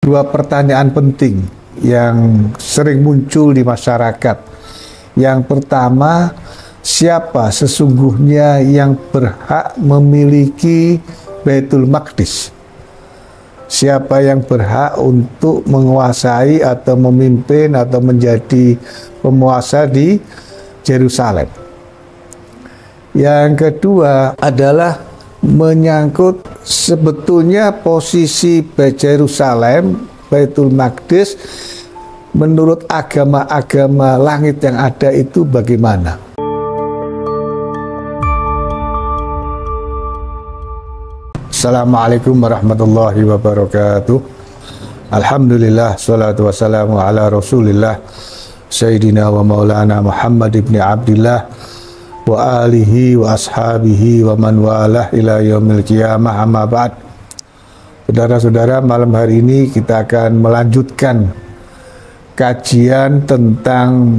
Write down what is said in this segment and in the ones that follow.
Dua pertanyaan penting yang sering muncul di masyarakat. Yang pertama, siapa sesungguhnya yang berhak memiliki Baitul Maqdis? Siapa yang berhak untuk menguasai atau memimpin atau menjadi penguasa di Yerusalem? Yang kedua adalah menyangkut sebetulnya posisi Yerusalem, Baitul Maqdis menurut agama-agama langit yang ada itu bagaimana? Assalamualaikum warahmatullahi wabarakatuh. Alhamdulillah, salatu wassalamu ala rasulillah Sayyidina wa maulana Muhammad ibn Abdillah wa alihi wa ashabihi wa man walah ila yaumil qiyamah, amma ba'd. Saudara-saudara, malam hari ini kita akan melanjutkan kajian tentang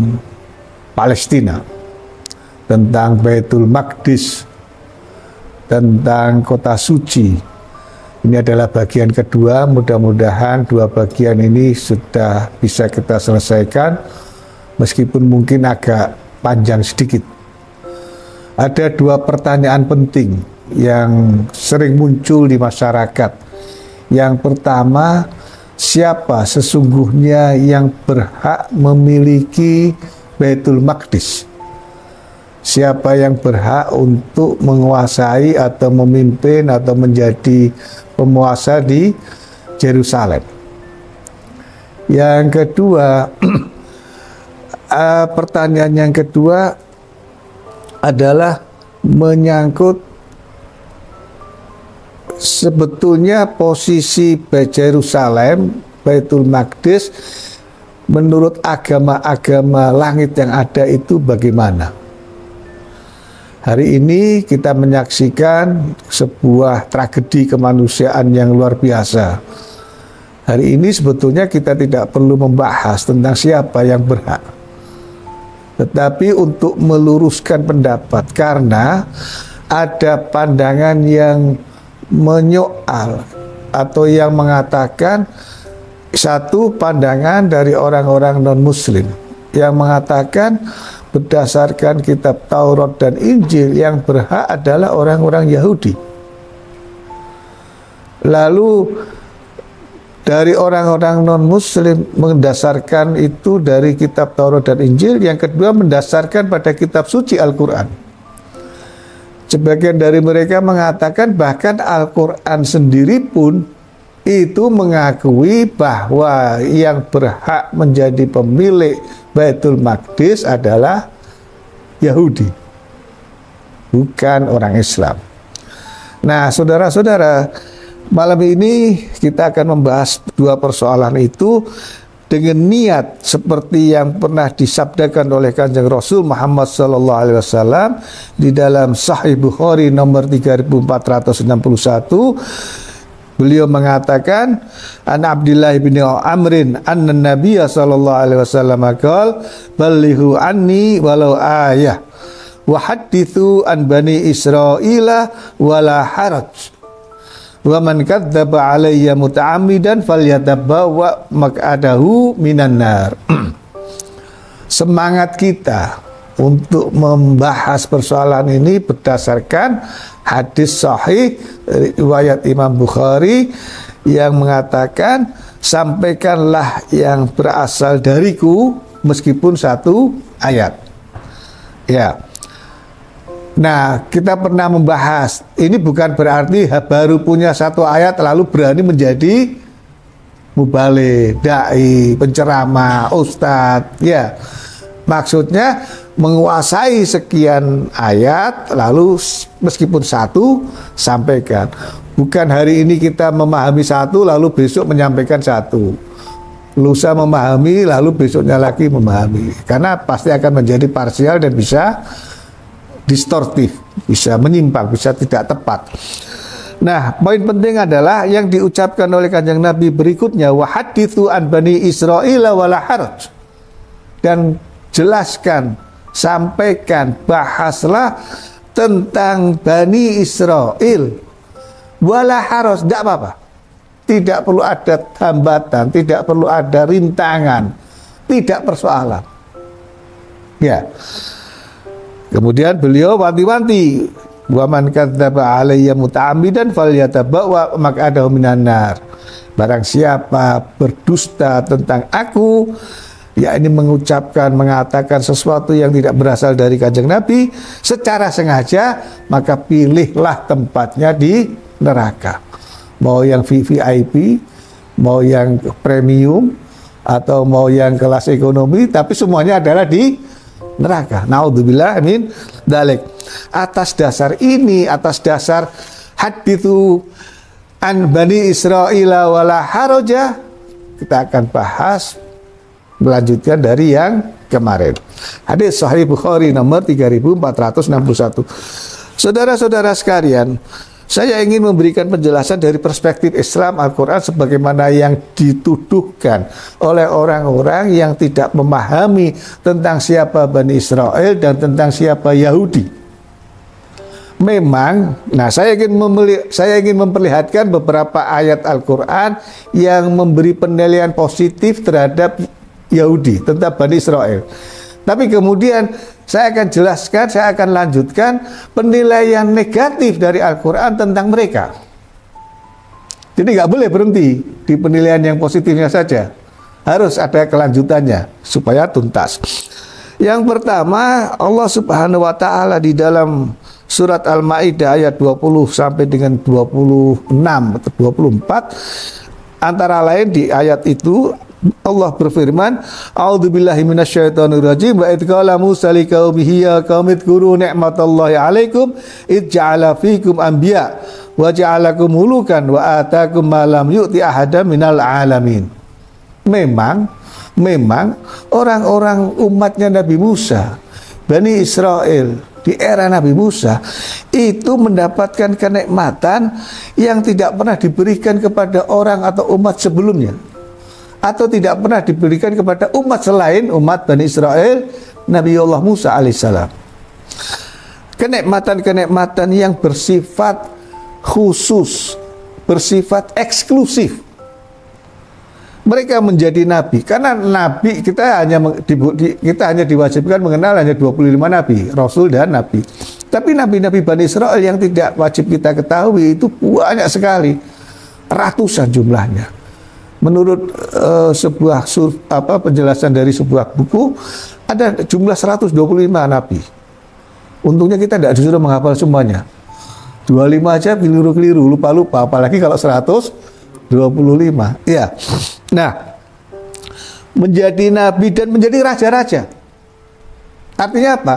Palestina, tentang Baitul Maqdis, tentang kota suci. Ini adalah bagian kedua. Mudah-mudahan dua bagian ini sudah bisa kita selesaikan, meskipun mungkin agak panjang sedikit. Ada dua pertanyaan penting yang sering muncul di masyarakat. Yang pertama, siapa sesungguhnya yang berhak memiliki Baitul Maqdis? Siapa yang berhak untuk menguasai atau memimpin atau menjadi penguasa di Yerusalem? Yang kedua, pertanyaan yang kedua adalah menyangkut sebetulnya posisi Yerusalem, Baitul Maqdis menurut agama-agama langit yang ada itu bagaimana? Hari ini kita menyaksikan sebuah tragedi kemanusiaan yang luar biasa. Hari ini sebetulnya kita tidak perlu membahas tentang siapa yang berhak, tetapi untuk meluruskan pendapat, karena ada pandangan yang menyoal atau yang mengatakan, satu pandangan dari orang-orang non-muslim yang mengatakan berdasarkan kitab Taurat dan Injil yang berhak adalah orang-orang Yahudi. Lalu dari orang-orang non-muslim mendasarkan itu dari kitab Taurat dan Injil. Yang kedua mendasarkan pada kitab suci Al-Quran. Sebagian dari mereka mengatakan bahkan Al-Quran sendiri pun itu mengakui bahwa yang berhak menjadi pemilik Baitul Maqdis adalah Yahudi, bukan orang Islam. Nah, saudara-saudara, malam ini kita akan membahas dua persoalan itu dengan niat seperti yang pernah disabdakan oleh Kanjeng Rasul Muhammad SAW di dalam Sahih Bukhari nomor 3461. Beliau mengatakan, an Abdullah bin Amrin anna Nabiyya sallallahu alaihi wasallam qala ballighu anni walau ayah wa hadithu an bani Israila wala haraj wa man kadzdzaba alayya muta'ammidan falyatabawwa maq'adahu minan nar. Semangat kita untuk membahas persoalan ini berdasarkan hadis sahih riwayat Imam Bukhari yang mengatakan, sampaikanlah yang berasal dariku meskipun satu ayat. Ya. Nah, kita pernah membahas, ini bukan berarti baru punya satu ayat lalu berani menjadi mubaligh, dai, penceramah, ustadz, ya. Maksudnya menguasai sekian ayat lalu meskipun satu sampaikan. Bukan hari ini kita memahami satu lalu besok menyampaikan satu, lusa memahami lalu besoknya lagi memahami, karena pasti akan menjadi parsial dan bisa distortif, bisa menyimpang, bisa tidak tepat. Nah, poin penting adalah yang diucapkan oleh Kanjeng Nabi berikutnya, wa hadithu an bani Israila wala haraj, dan jelaskan, sampaikan, bahaslah tentang Bani Israel wala haraj, tidak apa-apa. tidak perlu ada hambatan, tidak perlu ada rintangan, tidak persoalan. Ya. Kemudian beliau wanti-wanti, wa man kadzdzaba alayya muta'ammidan falyatabawwa maq'adahu minan nar. Barang siapa berdusta tentang aku, yakni mengatakan sesuatu yang tidak berasal dari Kanjeng Nabi secara sengaja, maka pilihlah tempatnya di neraka. Mau yang VIP, mau yang premium, atau mau yang kelas ekonomi, tapi semuanya adalah di neraka. Naudzubillah min dzalik. Atas dasar ini, atas dasar haditsu an Bani Israil wala haraja, kita akan bahas melanjutkan dari yang kemarin. Hadis Sahih Bukhari nomor 3461. Saudara-saudara sekalian, saya ingin memberikan penjelasan dari perspektif Islam Al-Quran sebagaimana yang dituduhkan oleh orang-orang yang tidak memahami tentang siapa Bani Israel dan tentang siapa Yahudi. Memang, saya ingin memperlihatkan beberapa ayat Al-Quran yang memberi penilaian positif terhadap Yahudi, tentang Bani Israel. Tapi kemudian saya akan jelaskan, saya akan lanjutkan penilaian negatif dari Al-Quran tentang mereka. Jadi nggak boleh berhenti di penilaian yang positifnya saja, harus ada kelanjutannya supaya tuntas. Yang pertama, Allah Subhanahu wa Ta'ala di dalam surat Al-Maidah ayat 20 sampai dengan 26 atau 24, antara lain di ayat itu Allah berfirman, a'udzubillahi minasyaitonirrajim, wa idz qala Musa liqaumihi ya qaumi dzkuru ni'matallahi 'alaikum idz ja'ala fikum anbiya wa ja'alakum mulukan wa atakum ma lam yu'ti ahadan minal 'alamin. Memang orang-orang umatnya Nabi Musa, Bani Israel di era Nabi Musa itu mendapatkan kenikmatan yang tidak pernah diberikan kepada orang atau umat sebelumnya, atau tidak pernah diberikan kepada umat selain umat Bani Israel Nabiullah Musa alaihissalam. Kenikmatan-kenikmatan yang bersifat khusus, bersifat eksklusif. Mereka menjadi nabi karena nabi kita hanya diwajibkan mengenal hanya 25 nabi, rasul dan nabi. Tapi nabi-nabi Bani Israel yang tidak wajib kita ketahui itu banyak sekali, ratusan jumlahnya. Menurut sebuah penjelasan dari sebuah buku, ada jumlah 125 nabi. Untungnya kita tidak disuruh menghafal semuanya. 25 aja keliru-keliru, lupa-lupa, apalagi kalau 125. Ya. Nah, menjadi nabi dan menjadi raja-raja. Artinya apa?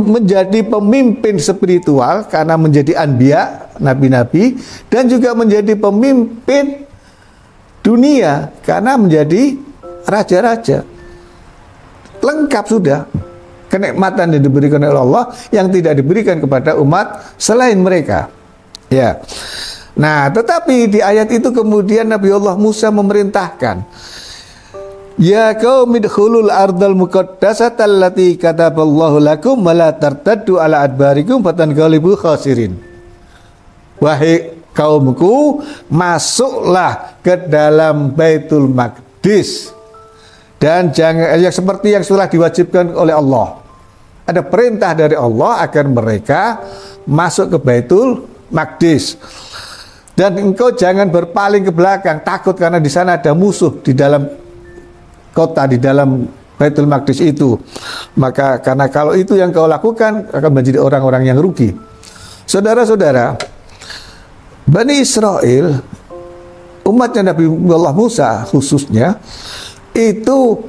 Menjadi pemimpin spiritual karena menjadi anbiya, nabi-nabi, dan juga menjadi pemimpin dunia karena menjadi raja-raja. Lengkap sudah kenikmatan yang diberikan oleh Allah yang tidak diberikan kepada umat selain mereka. Ya. Nah, tetapi di ayat itu kemudian Nabiullah Musa memerintahkan, ya qaumi dkhulul ardal muqaddasata allati kataballahu lakum wa la tartaddu ala adbarikum fatanqalibu khasirin. Wahai kaumku, masuklah ke dalam Baitul Maqdis, dan jangan yang seperti yang sudah diwajibkan oleh Allah. Ada perintah dari Allah agar mereka masuk ke Baitul Maqdis. Dan engkau jangan berpaling ke belakang, takut karena di sana ada musuh di dalam kota, di dalam Baitul Maqdis itu. Maka karena kalau itu yang kau lakukan akan menjadi orang-orang yang rugi. Saudara-saudara, Bani Israel, umatnya Nabi Allah Musa khususnya, itu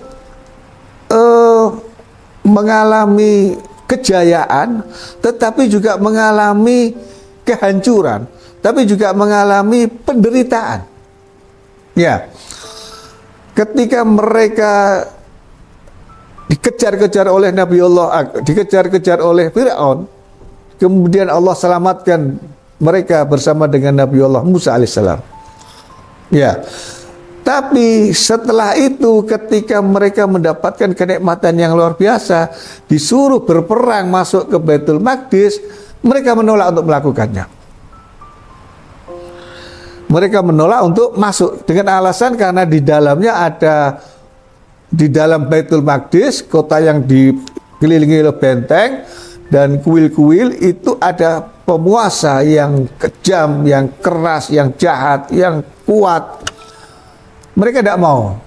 mengalami kejayaan, tetapi juga mengalami kehancuran, tapi juga mengalami penderitaan. Ya, ketika mereka dikejar-kejar oleh Nabi Allah, dikejar-kejar oleh Fir'aun, kemudian Allah selamatkan mereka bersama dengan Nabi Allah Musa alaihissalam. Ya, tapi setelah itu ketika mereka mendapatkan kenikmatan yang luar biasa, disuruh berperang masuk ke Baitul Maqdis, mereka menolak untuk melakukannya. Mereka menolak untuk masuk dengan alasan karena di dalamnya ada, di dalam Baitul Maqdis, kota yang dikelilingi oleh benteng dan kuil-kuil, itu ada penguasa yang kejam, yang keras, yang jahat, yang kuat. Mereka tidak mau.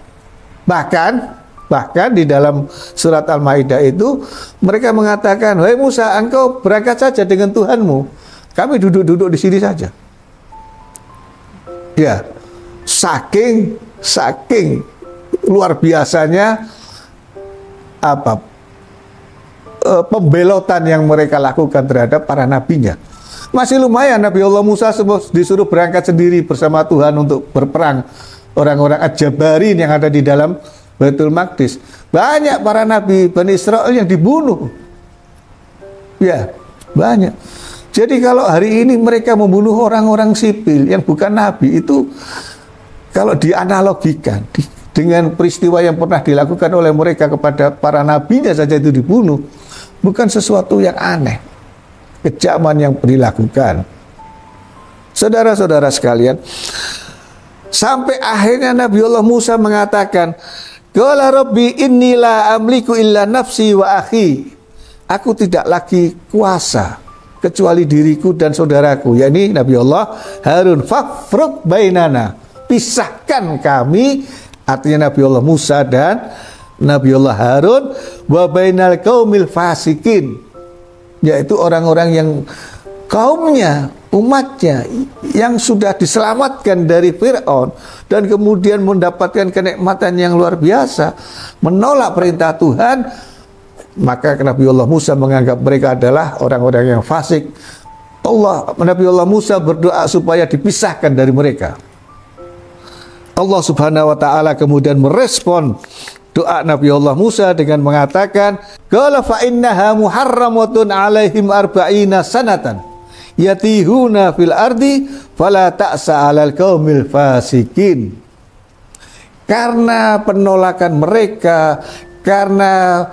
Bahkan di dalam surat Al-Maidah itu mereka mengatakan, "Wahai Musa, engkau berangkat saja dengan Tuhanmu. Kami duduk-duduk di sini saja." Ya, saking luar biasanya pembelotan yang mereka lakukan terhadap para nabinya. Masih lumayan Nabi Allah Musa disuruh berangkat sendiri bersama Tuhan untuk berperang orang-orang Ad-Jabarin yang ada di dalam Baitul Maqdis. Banyak para nabi Bani Israel yang dibunuh. Ya, banyak. Jadi kalau hari ini mereka membunuh orang-orang sipil yang bukan nabi, itu kalau dianalogikan dengan peristiwa yang pernah dilakukan oleh mereka kepada para nabinya saja itu dibunuh, bukan sesuatu yang aneh. Kejaman yang dilakukan. Saudara-saudara sekalian, sampai akhirnya Nabi Allah Musa mengatakan, "Qala Rabbi inni la amliku illa nafsi wa akhi." Aku tidak lagi kuasa kecuali diriku dan saudaraku, yakni Nabi Allah Harun. Fafruq bainana, pisahkan kami, artinya Nabi Allah Musa dan Nabi Allah Harun, wa bainal qaumil fasikin, yaitu orang-orang yang kaumnya, umatnya yang sudah diselamatkan dari Fir'aun dan kemudian mendapatkan kenikmatan yang luar biasa, menolak perintah Tuhan. Maka Nabi Allah Musa menganggap mereka adalah orang-orang yang fasik. Nabi Allah Musa berdoa supaya dipisahkan dari mereka. Allah Subhanahu wa ta'ala kemudian merespon doa Nabi Allah Musa dengan mengatakan, "Qala fa innaha muharramatun 'alaihim arba'ina sanatan yatihuna fil ardi fala ta'sa 'alal qaumil fasikin." Karena penolakan mereka, karena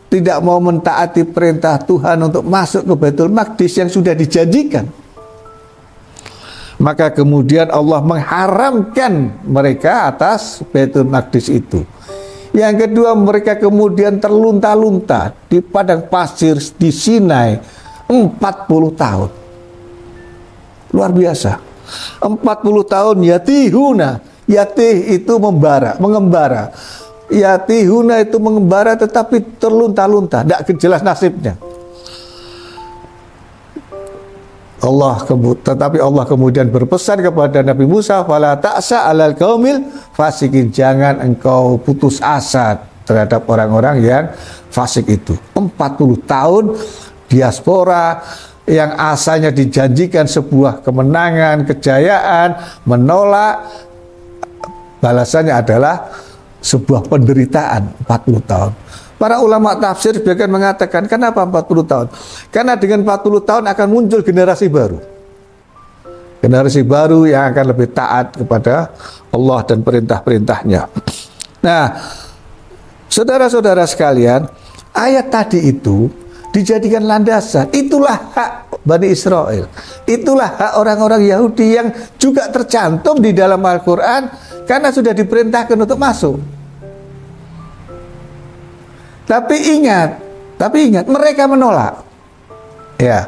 tidak mau mentaati perintah Tuhan untuk masuk ke Baitul Maqdis yang sudah dijanjikan, maka kemudian Allah mengharamkan mereka atas Baitul Maqdis itu. Yang kedua, mereka kemudian terlunta-lunta di padang pasir di Sinai 40 tahun. Luar biasa. 40 tahun yatihuna. Yatih itu mengembara. Yatihuna itu mengembara tetapi terlunta-lunta, tidak jelas nasibnya. Tetapi Allah kemudian berpesan kepada Nabi Musa, "Fala ta'sa 'alal qaumil fasikin." Jangan engkau putus asa terhadap orang-orang yang fasik itu. 40 tahun diaspora yang asalnya dijanjikan sebuah kemenangan, kejayaan, menolak, balasannya adalah sebuah penderitaan 40 tahun. Para ulama tafsir sebagian mengatakan, kenapa 40 tahun? Karena dengan 40 tahun akan muncul generasi baru. Generasi baru yang akan lebih taat kepada Allah dan perintah-perintahnya. Nah, saudara-saudara sekalian, ayat tadi itu dijadikan landasan. Itulah hak Bani Israel. Itulah hak orang-orang Yahudi yang juga tercantum di dalam Al-Quran karena sudah diperintahkan untuk masuk. Tapi ingat, mereka menolak. Ya,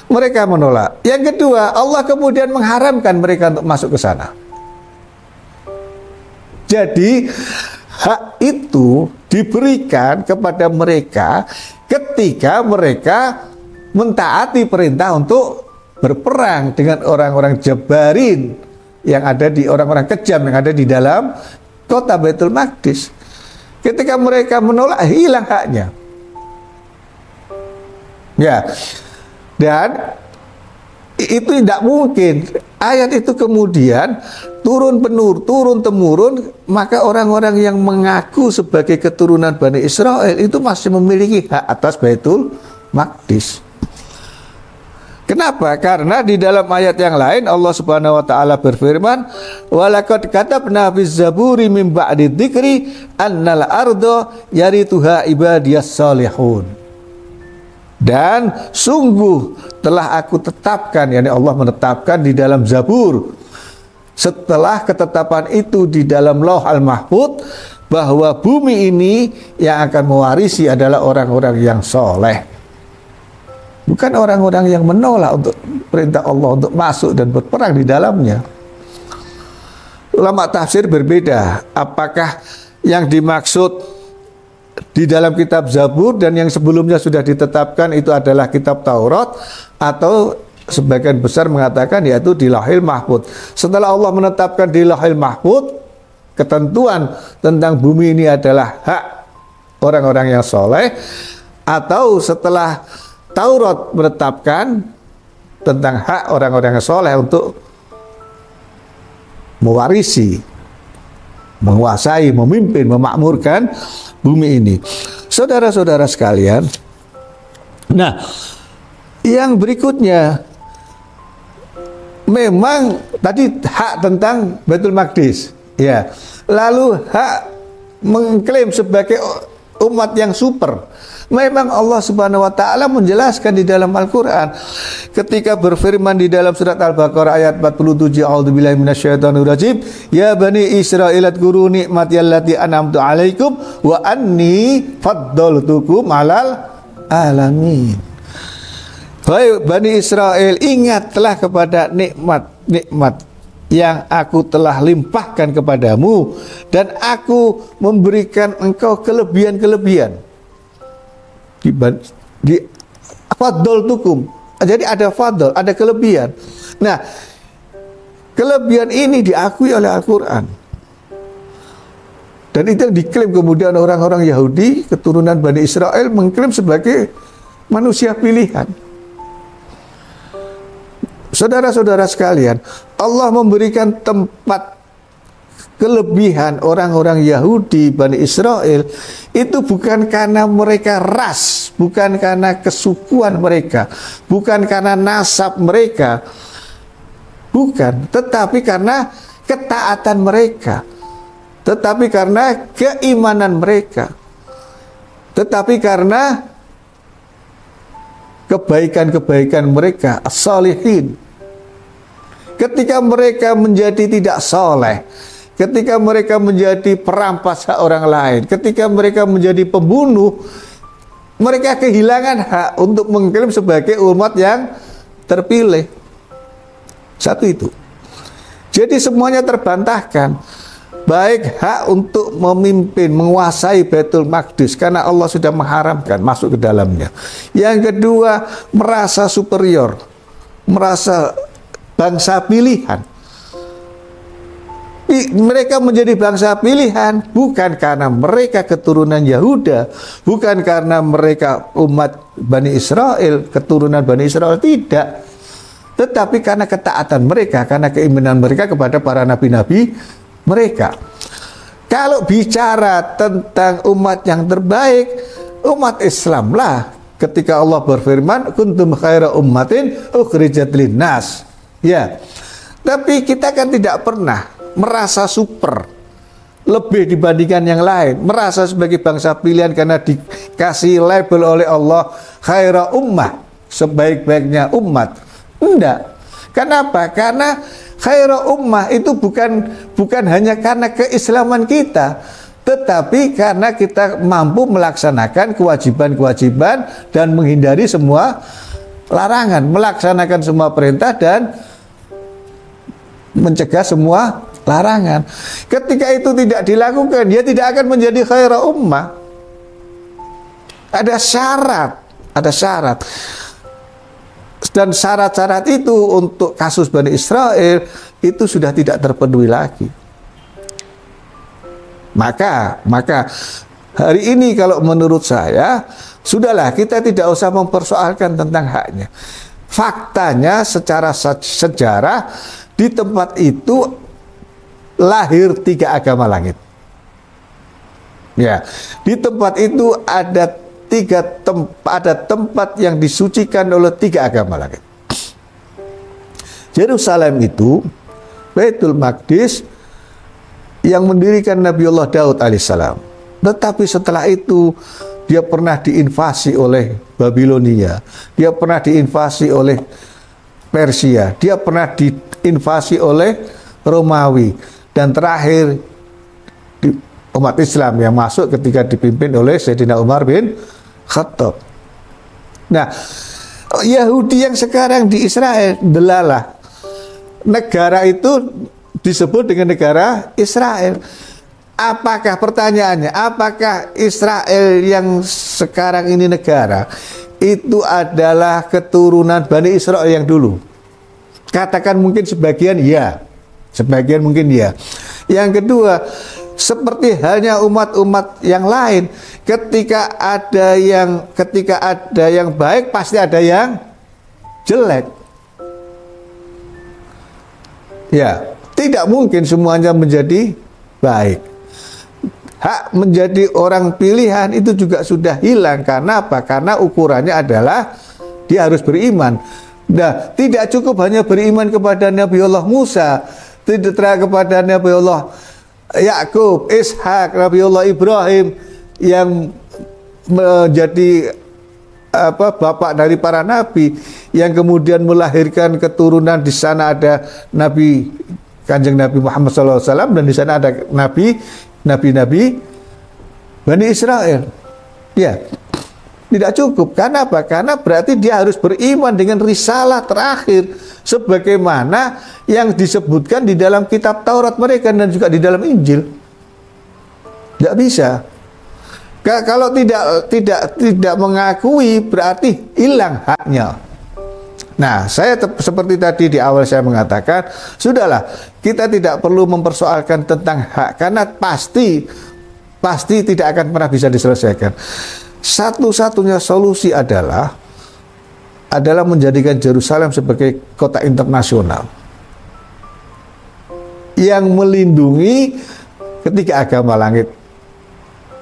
mereka menolak. Yang kedua, Allah kemudian mengharamkan mereka untuk masuk ke sana. Jadi, hak itu diberikan kepada mereka ketika mereka mentaati perintah untuk berperang dengan orang-orang Jabarin yang ada di, orang-orang kejam yang ada di dalam kota Baitul Maqdis. Ketika mereka menolak, hilang haknya. Ya, dan itu tidak mungkin. Ayat itu kemudian turun temurun, maka orang-orang yang mengaku sebagai keturunan Bani Israel itu masih memiliki hak atas Baitul Maqdis. Kenapa? Karena di dalam ayat yang lain Allah Subhanahu wa taala berfirman, "Walaqad katabna fiz zaburi min ba'di dzikri annal arda yarituha ibadiyas salihun." Dan sungguh telah aku tetapkan, yakni Allah menetapkan di dalam Zabur. setelah ketetapan itu di dalam Lauhul Mahfuz bahwa bumi ini yang akan mewarisi adalah orang-orang yang soleh, bukan orang-orang yang menolak untuk perintah Allah untuk masuk dan berperang di dalamnya. Ulama tafsir berbeda, apakah yang dimaksud di dalam kitab Zabur dan yang sebelumnya sudah ditetapkan itu adalah kitab Taurat, atau sebagian besar mengatakan yaitu di Lauhul Mahfuz. Setelah Allah menetapkan di Lauhul Mahfuz ketentuan tentang bumi ini adalah hak orang-orang yang soleh, atau setelah Taurat menetapkan tentang hak orang-orang yang soleh untuk mewarisi, menguasai, memimpin, memakmurkan bumi ini. Saudara-saudara sekalian, nah yang berikutnya memang tadi hak tentang Baitul Maqdis, ya. Lalu hak mengklaim sebagai umat yang super. Memang Allah Subhanahu wa taala menjelaskan di dalam Al-Qur'an ketika berfirman di dalam surat Al-Baqarah ayat 47, a'udzubillahi minasyaitonir rajim, ya bani Israil adkuru ni'mati allati an'amtu 'alaikum wa anni faddaltukum 'alal alamin. Hai Bani Israel, ingatlah kepada nikmat-nikmat yang aku telah limpahkan kepadamu, dan aku memberikan engkau kelebihan-kelebihan di fadl tukum. Jadi ada fadl, ada kelebihan. Nah, kelebihan ini diakui oleh Al-Quran, dan itu yang diklaim kemudian orang-orang Yahudi keturunan Bani Israel mengklaim sebagai manusia pilihan. Saudara-saudara sekalian, Allah memberikan tempat kelebihan orang-orang Yahudi Bani Israel itu bukan karena mereka ras, bukan karena kesukuan mereka, bukan karena nasab mereka, bukan, tetapi karena ketaatan mereka, tetapi karena keimanan mereka, tetapi karena kebaikan-kebaikan mereka, as-salihin. Ketika mereka menjadi tidak soleh, ketika mereka menjadi perampas hak orang lain, ketika mereka menjadi pembunuh, mereka kehilangan hak untuk mengklaim sebagai umat yang terpilih. Satu itu. Jadi semuanya terbantahkan. Baik hak untuk memimpin, menguasai Baitul Maqdis karena Allah sudah mengharamkan masuk ke dalamnya. Yang kedua, merasa superior, merasa bangsa pilihan. Mereka menjadi bangsa pilihan bukan karena mereka keturunan Yahuda, bukan karena mereka umat Bani Israel, keturunan Bani Israel, tidak. Tetapi karena ketaatan mereka, karena keimanan mereka kepada para nabi-nabi mereka. Kalau bicara tentang umat yang terbaik, umat Islam lah. Ketika Allah berfirman, kuntum khaira ummatin ukhrijat linnas. Ya. Tapi kita kan tidak pernah merasa super, lebih dibandingkan yang lain, merasa sebagai bangsa pilihan karena dikasih label oleh Allah khaira ummah, sebaik-baiknya umat. Enggak. Kenapa? Karena khaira ummah itu bukan hanya karena keislaman kita, tetapi karena kita mampu melaksanakan kewajiban-kewajiban dan menghindari semua larangan, melaksanakan semua perintah dan mencegah semua larangan. Ketika itu tidak dilakukan, dia tidak akan menjadi khaira ummah. Ada syarat. Dan syarat-syarat itu untuk kasus Bani Israel itu sudah tidak terpenuhi lagi. Maka hari ini kalau menurut saya, sudahlah, kita tidak usah mempersoalkan tentang haknya. Faktanya secara sejarah di tempat itu lahir 3 agama langit. Ya, di tempat itu ada tempat yang disucikan oleh 3 agama langit. Yerusalem itu Baitul Maqdis yang mendirikan Nabiullah Daud alaihissalam. Tetapi setelah itu dia pernah diinvasi oleh Babilonia, dia pernah diinvasi oleh Persia, dia pernah diinvasi oleh Romawi, dan terakhir umat Islam yang masuk ketika dipimpin oleh Sayyidina Umar bin Khattab. Nah, Yahudi yang sekarang di Israel, delalah. Negara itu disebut dengan negara Israel. Apakah pertanyaannya, apakah Israel yang sekarang ini negara itu adalah keturunan Bani Israel yang dulu? Katakan mungkin sebagian ya, sebagian mungkin ya. Yang kedua, seperti halnya umat-umat yang lain, ketika ada yang baik pasti ada yang jelek. Ya, tidak mungkin semuanya menjadi baik. Hak menjadi orang pilihan itu juga sudah hilang. Karena apa? Karena ukurannya adalah dia harus beriman. Nah, tidak cukup hanya beriman kepada Nabi Allah Musa, tidak kepada Nabi Allah Yakub, Ishak, Nabi Allah Ibrahim yang menjadi bapak dari para nabi, yang kemudian melahirkan keturunan. Di sana ada Nabi Kanjeng Nabi Muhammad SAW, dan di sana ada nabi-nabi Bani Israel. Ya, tidak cukup. Karena apa? Karena berarti dia harus beriman dengan risalah terakhir sebagaimana yang disebutkan di dalam kitab Taurat mereka dan juga di dalam Injil. Tidak bisa. Kalau tidak mengakui, berarti hilang haknya. Nah, saya seperti tadi di awal saya mengatakan, sudahlah, kita tidak perlu mempersoalkan tentang hak, karena pasti tidak akan pernah bisa diselesaikan. Satu-satunya solusi adalah menjadikan Yerusalem sebagai kota internasional yang melindungi ketiga agama langit,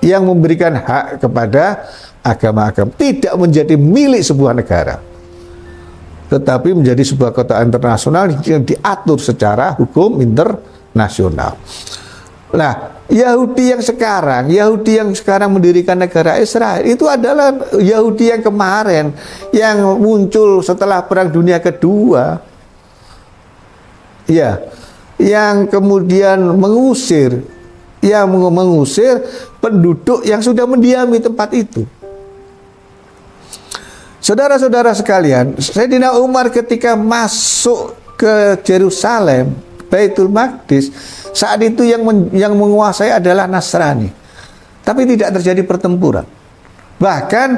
yang memberikan hak kepada agama-agama, tidak menjadi milik sebuah negara, tetapi menjadi sebuah kota internasional yang diatur secara hukum internasional. Nah, Yahudi yang sekarang mendirikan negara Israel itu adalah Yahudi yang kemarin, yang muncul setelah Perang Dunia Kedua, ya, yang kemudian mengusir penduduk yang sudah mendiami tempat itu. Saudara-saudara sekalian, Sayyidina Umar ketika masuk ke Yerusalem, Baitul Maqdis, saat itu yang menguasai adalah Nasrani. Tapi tidak terjadi pertempuran. Bahkan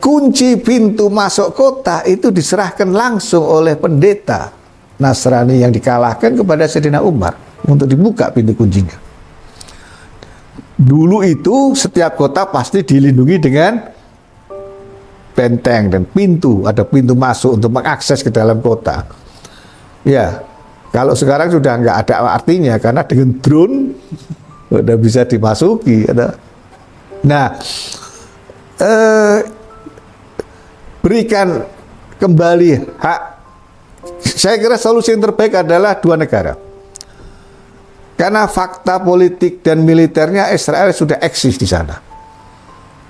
kunci pintu masuk kota itu diserahkan langsung oleh pendeta Nasrani yang dikalahkan kepada Sayyidina Umar untuk dibuka pintu kuncinya. Dulu itu setiap kota pasti dilindungi dengan benteng dan pintu, ada pintu masuk untuk mengakses ke dalam kota. Ya, kalau sekarang sudah nggak ada artinya karena dengan drone udah bisa dimasuki. Nah, berikan kembali hak. Saya kira solusi yang terbaik adalah dua negara. Karena fakta politik dan militernya Israel sudah eksis di sana.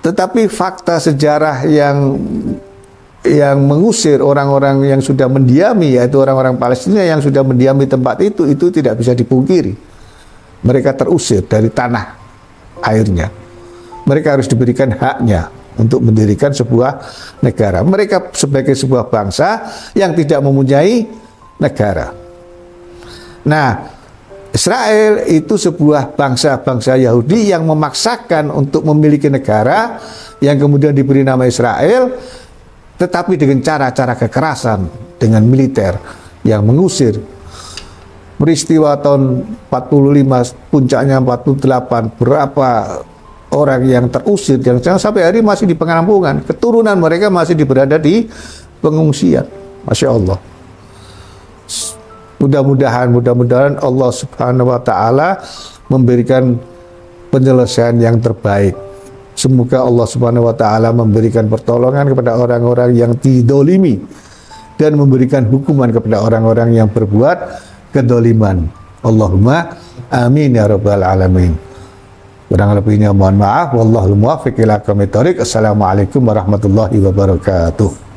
Tetapi fakta sejarah yang mengusir orang-orang yang sudah mendiami, yaitu orang-orang Palestina yang sudah mendiami tempat itu tidak bisa dipungkiri. Mereka terusir dari tanah airnya. Mereka harus diberikan haknya untuk mendirikan sebuah negara. Mereka sebagai sebuah bangsa yang tidak mempunyai negara. Nah, Israel itu sebuah bangsa Yahudi yang memaksakan untuk memiliki negara yang kemudian diberi nama Israel, tetapi dengan cara-cara kekerasan, dengan militer yang mengusir. Peristiwa tahun 45, puncaknya 48, berapa orang yang terusir, yang sampai hari masih di pengampungan, keturunan mereka masih berada di pengungsian. Masya Allah. Mudah-mudahan Allah Subhanahu wa Ta'ala memberikan penyelesaian yang terbaik. Semoga Allah Subhanahu wa Ta'ala memberikan pertolongan kepada orang-orang yang didolimi dan memberikan hukuman kepada orang-orang yang berbuat kedoliman. Allahumma amin ya rabbal alamin. Kurang lebihnya mohon maaf. Wallahul muwaffiq ila aqwamit thoriq. Assalamualaikum warahmatullahi wabarakatuh.